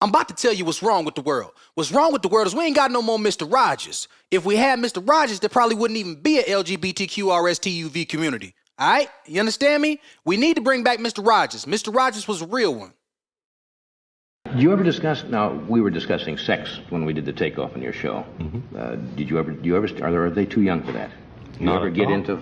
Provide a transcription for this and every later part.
I'm about to tell you what's wrong with the world. What's wrong with the world is we ain't got no more Mr. Rogers. If we had Mr. Rogers, there probably wouldn't even be a LGBTQRSTUV community. All right? You understand me? We need to bring back Mr. Rogers. Mr. Rogers was a real one. Did you ever discuss, now, we were discussing sex when we did the takeoff in your show. Mm-hmm. Are they too young for that? Do you ever get into...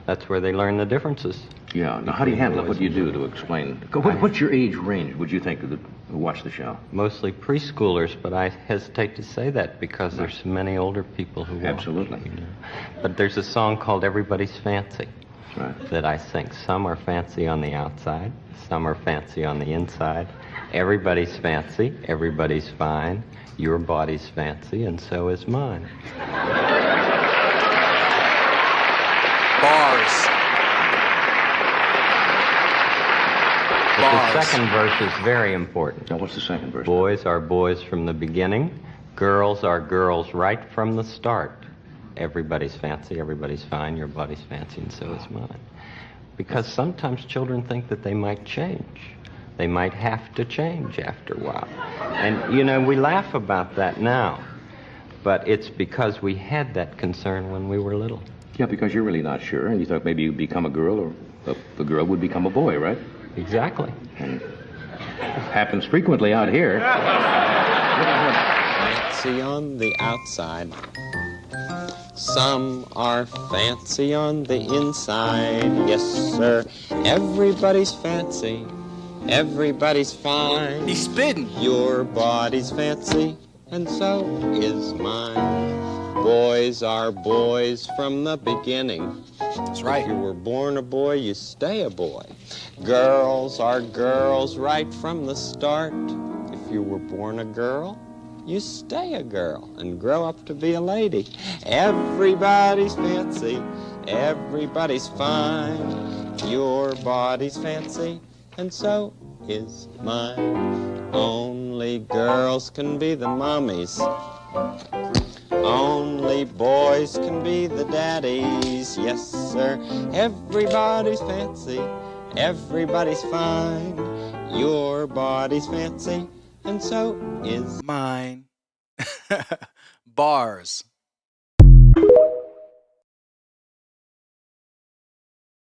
That's where they learn the differences. Yeah. Now, how do you handle it? What do you do to explain? What's your age range, would you think, who watch the show? Mostly preschoolers, but I hesitate to say that because there's so many older people who watch. Absolutely. You know. But there's a song called Everybody's Fancy. Right. That I sing. Some are fancy on the outside, some are fancy on the inside. Everybody's fancy, everybody's fine. Your body's fancy, and so is mine. Bars. But the second verse is very important. Now, what's the second verse? Boys are boys from the beginning. Girls are girls right from the start. Everybody's fancy, everybody's fine. Your body's fancy, and so is mine. Because sometimes children think that they might change. They might have to change after a while. And, you know, we laugh about that now. But it's because we had that concern when we were little. Yeah, because you're really not sure, and you thought maybe you'd become a girl, or the girl would become a boy, right? Exactly. And it happens frequently out here. Fancy on the outside. Some are fancy on the inside. Yes, sir. Everybody's fancy. Everybody's fine. He's spitting. Your body's fancy, and so is mine. Boys are boys from the beginning. That's right. If you were born a boy, you stay a boy. Girls are girls right from the start. If you were born a girl, you stay a girl and grow up to be a lady. Everybody's fancy, everybody's fine. Your body's fancy, and so is mine. Only girls can be the mommies. Only boys can be the daddies. Yes, sir. Everybody's fancy, everybody's fine. Your body's fancy, and so is mine. Bars.